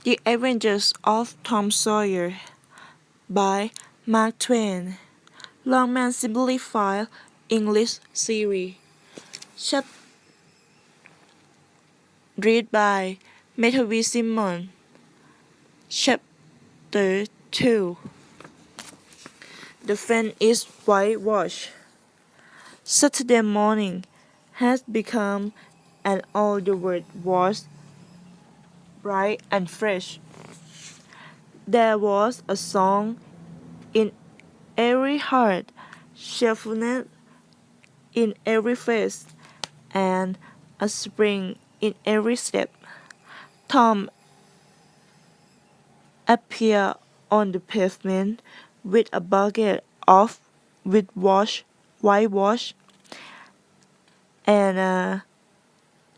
The Adventures of Tom Sawyer by Mark Twain. Longman Simplified English Series. Chapter read by Matthew Simon. Chapter 2. The fence is whitewashed. Saturday morning has become and all the world was bright and fresh. There was a song in every heart, cheerfulness in every face, and a spring in every step. Tom appeared on the pavement with a bucket of whitewash and a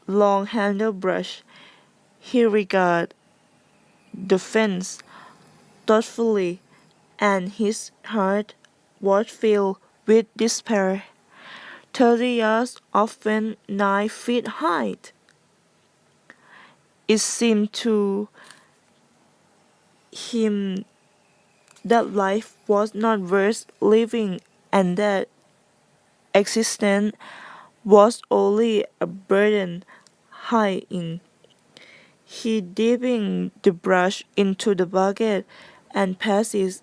long handled brush. He regarded the fence thoughtfully, and his heart was filled with despair. 30 yards of fence 9 feet high. It seemed to him that life was not worth living and that existence was only a burden hiding. He dipping the brush into the bucket and passes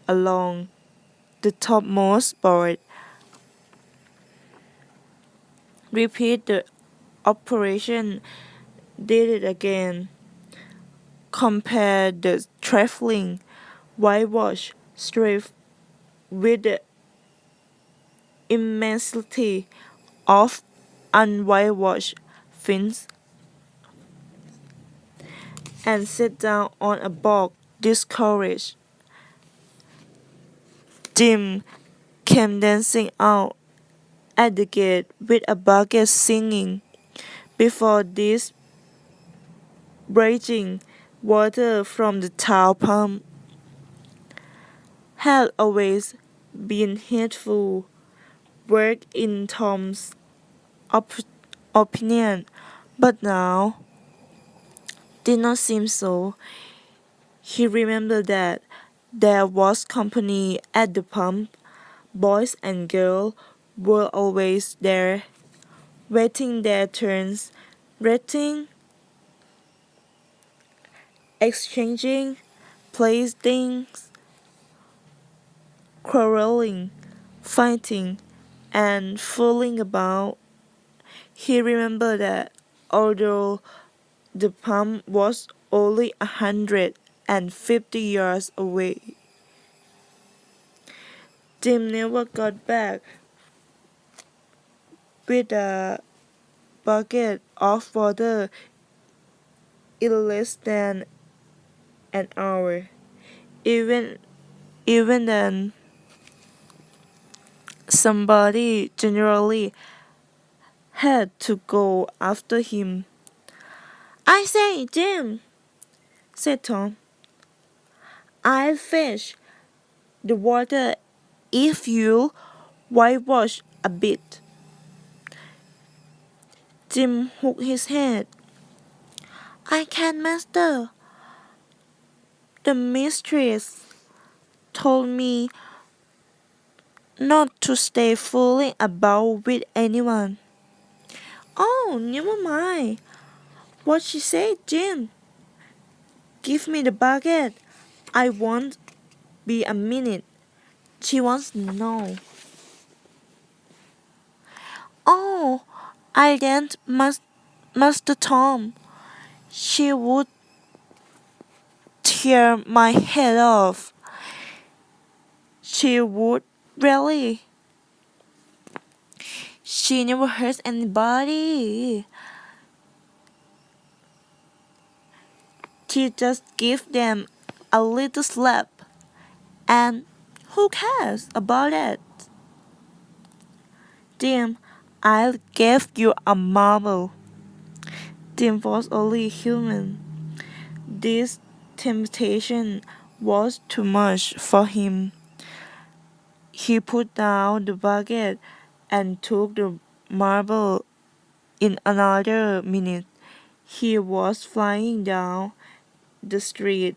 along the topmost board. Repeat the operation, did it again. Compare the trifling whitewash strip with the immensity of unwhitewashed fins, and sit down on a bog discouraged. Jim came dancing out at the gate with a bucket singing. Before this, breaking water from the town pump had always been hateful work in Tom's opinion, but now did not seem so. He remembered that there was company at the pump. Boys and girls were always there, waiting their turns, rating, exchanging playthings, quarreling, fighting, and fooling about. He remembered that although the pump was only 150 yards away, Jim never got back with a bucket of water in less than an hour. Even then, somebody generally had to go after him. "I say, Jim," said Tom, "I'll fetch the water if you whitewash a bit." Jim shook his head. "I can't, master. The mistress told me not to stay fooling about with anyone." "Oh, never mind what she said, Jim. Give me the bucket. I won't be a minute. She wants to know." "Oh, I didn't, Master Tom. She would tear my head off. She would, really. She never hurts anybody. She just gives them a little slap. And who cares about it? Jim, I'll give you a marble." Jim was only human. This temptation was too much for him. He put down the bucket and took the marble. In another minute, he was flying down the street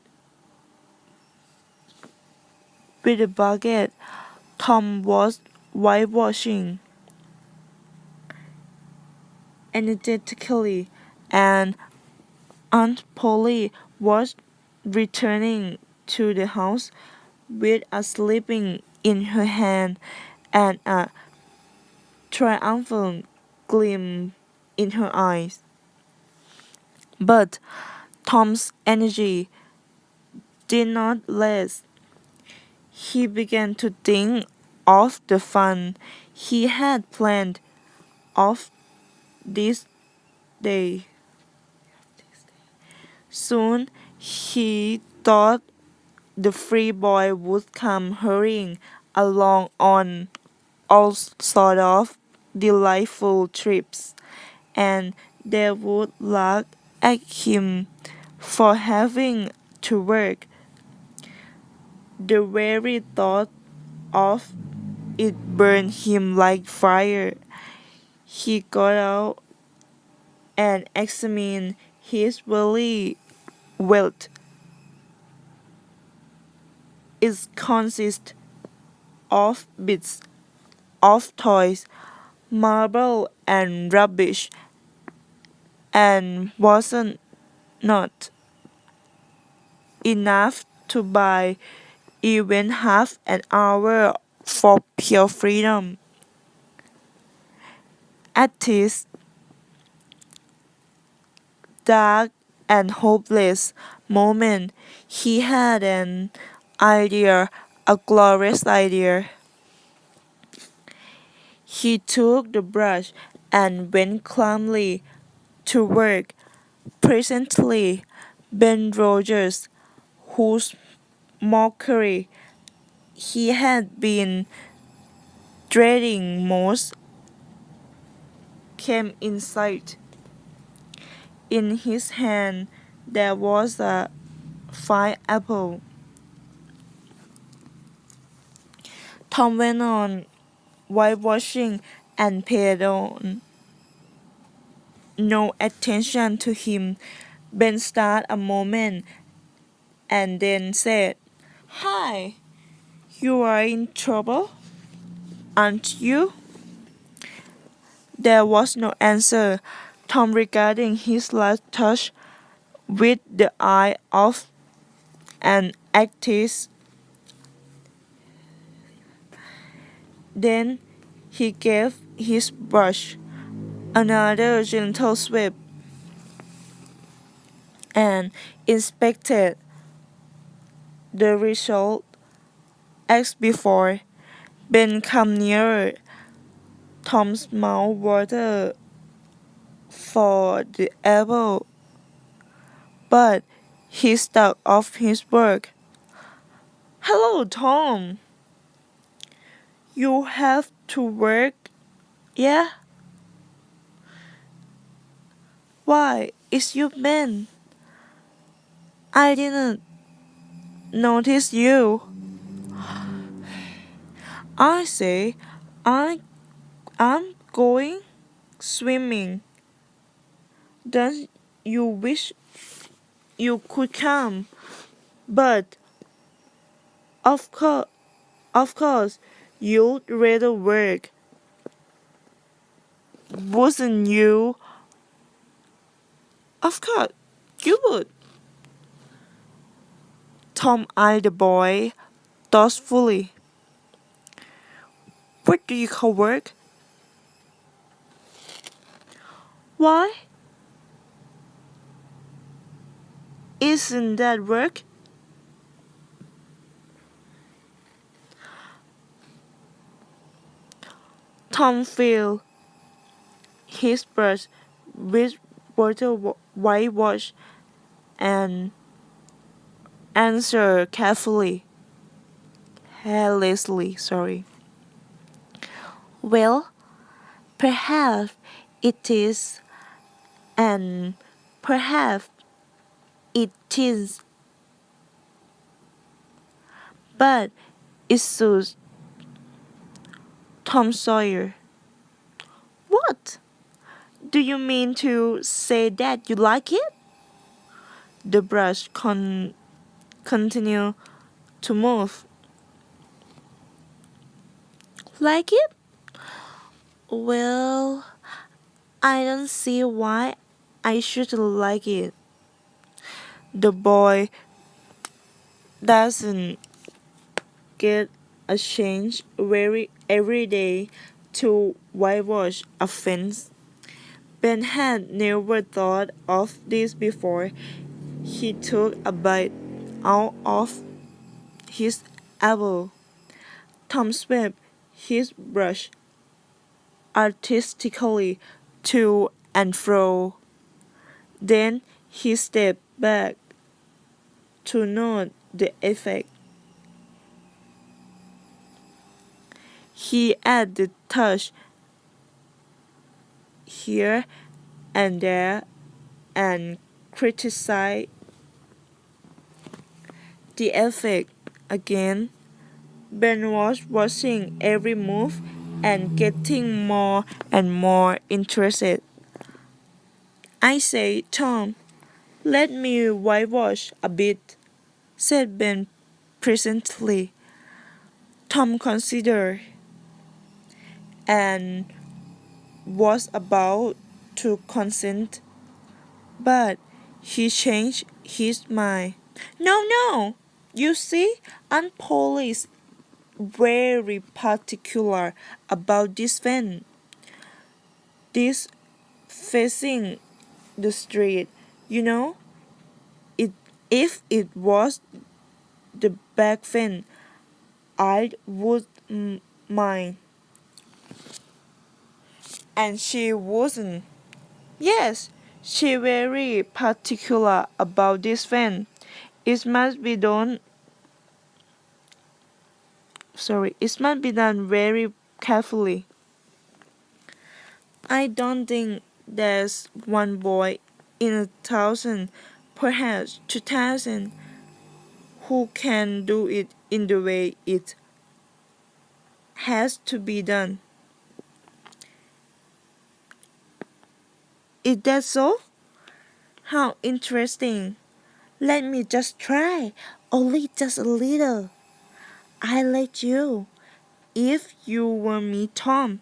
with a bucket. Tom was whitewashing energetically, and Aunt Polly was returning to the house with a slipping in her hand and a triumphant gleam in her eyes. But Tom's energy did not last. He began to think of the fun he had planned of this day. Soon he thought the free boy would come hurrying along on all sort of delightful trips, and they would laugh at him for having to work. The very thought of it burned him like fire. He got out and examined his very wealth. It consists of bits of toys, marble, and rubbish, and wasn't not enough to buy even half an hour for pure freedom. At this dark and hopeless moment, he had an idea, a glorious idea. He took the brush and went calmly to work. Presently, Ben Rogers, whose mockery he had been dreading most, came in sight. In his hand there was a fine apple. Tom went on whitewashing and paid on no attention to him. Ben started a moment and then said, "Hi, you are in trouble, aren't you?" There was no answer. Tom regarding his last touch with the eye of an artist. Then he gave his brush another gentle sweep and inspected the result as before. Ben came nearer. Tom's mouth watered for the apple, but he stuck off his work. "Hello, Tom. You have to work, yeah? Why, it's you, Ben. I didn't notice you. I say, I, I'm going swimming. Don't you wish you could come? But of course, of course, you'd rather work, wouldn't you? Of course, you would." Tom eyed the boy thoughtfully. "What do you call work?" "Why, isn't that work?" Tom filled his brush with water whitewash and answered carelessly, sorry. "Well, perhaps it is, and perhaps it is, but it suits Tom Sawyer." "What? Do you mean to say that you like it?" The brush continued to move. Like it? Well, I don't see why I should like it. The boy doesn't get a change every day to whitewash a fence. Ben had never thought of this before. He took a bite out of his apple. Tom swept his brush artistically to and fro. Then he stepped back to note the effect. He added touch here and there and criticized the effect again. Ben was watching every move and getting more and more interested. I say, Tom, let me whitewash a bit, said Ben presently. Tom considered and was about to consent, but he changed his mind. No, no, you see, Aunt Polly is very particular about this van. This facing the street, you know, it if it was the back van, I would mind. And she wasn't. Yes, she very particular about this van. It must be done. Sorry, it must be done very carefully. I don't think there's one boy in 1,000, perhaps 2,000, who can do it in the way it has to be done. Is that so? How interesting. Let me just try, only just a little. I let you. If you were me, Tom.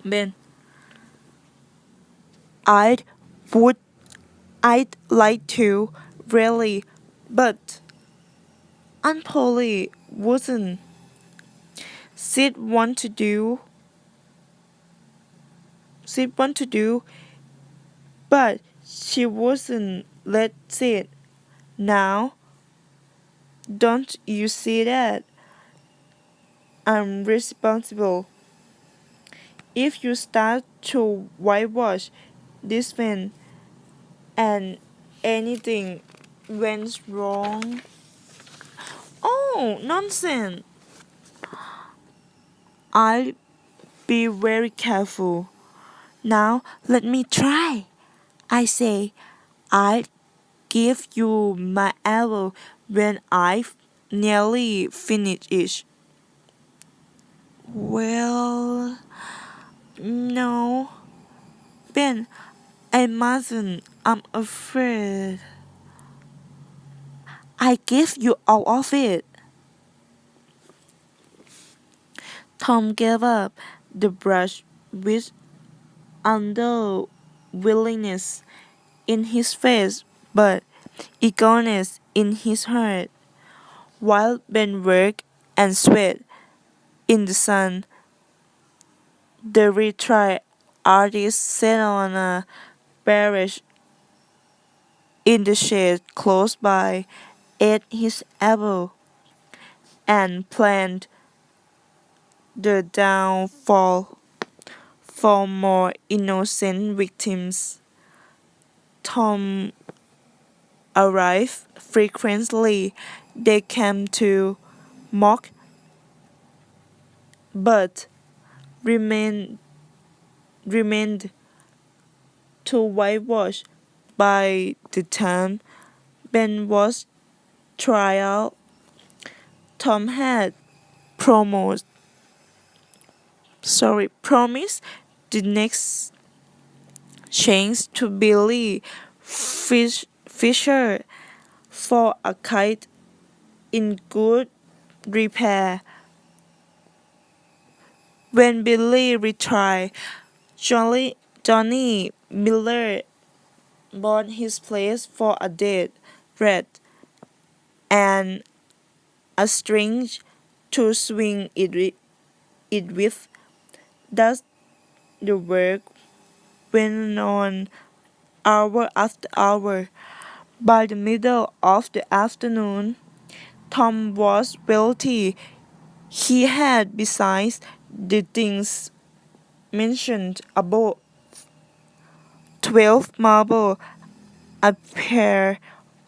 Ben, I'd would I'd like to, really, but Aunt Polly wouldn't. Sid want to do Sid want to do, but she wasn't let Sid. Now, don't you see that? I'm responsible. If you start to whitewash this van and anything went wrong. Oh, nonsense. I'll be very careful. Now let me try. I say, I'll give you my arrow when I've nearly finished it. Well, no. Ben, I mustn't. I'm afraid. I give you all of it. Tom gave up the brush with under willingness in his face, but eagerness in his heart. While Ben worked and sweat in the sun, the retired artist sat on a bench in the shade close by, ate his apple, and planned the downfall for more innocent victims. Tom arrived frequently. They came to mock but remained to whitewash. By the time Ben was trial, Tom had promised the next change to Billy Fisher for a kite in good repair. When Billy retired, Johnny Miller bought his place for a dead rat and a string to swing it with. Thus the work went on hour after hour. By the middle of the afternoon, Tom was wealthy. He had, besides the things mentioned above, 12 marbles, a pair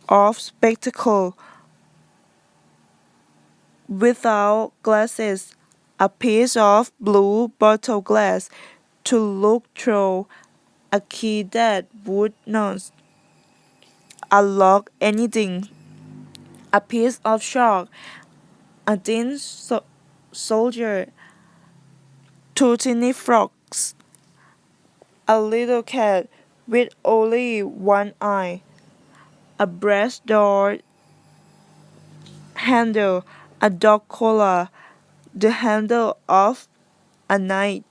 of spectacles without glasses, a piece of blue bottle glass to look through, a key that would not unlock anything, a piece of chalk, a tin soldier, two tiny frogs, a little cat with only one eye, a brass door handle, a dog collar, the handle of a knife,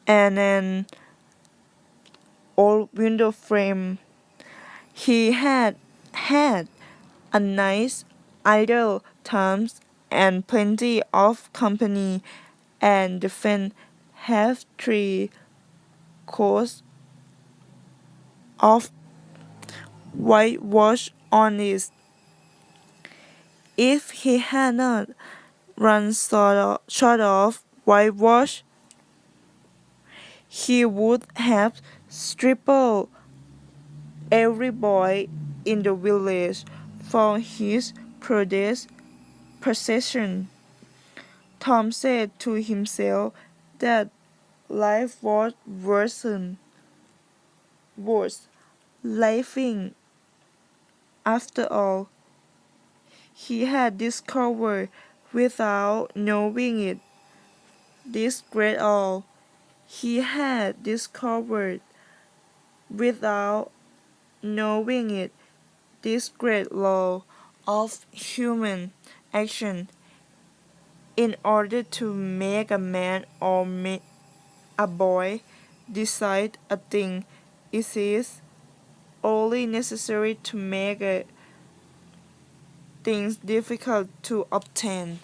and an old window frame. He had a nice idle times and plenty of company, and the fen have 3 coats of whitewash on it. If he had not run short of whitewash, he would have stripped every boy in the village for his possession. Tom said to himself that life was worse. Laughing, after all, he had discovered without knowing it. This great all he had discovered without knowing it. This great law of human action. In order to make a man or a boy decide a thing, it is only necessary to make things difficult to obtain.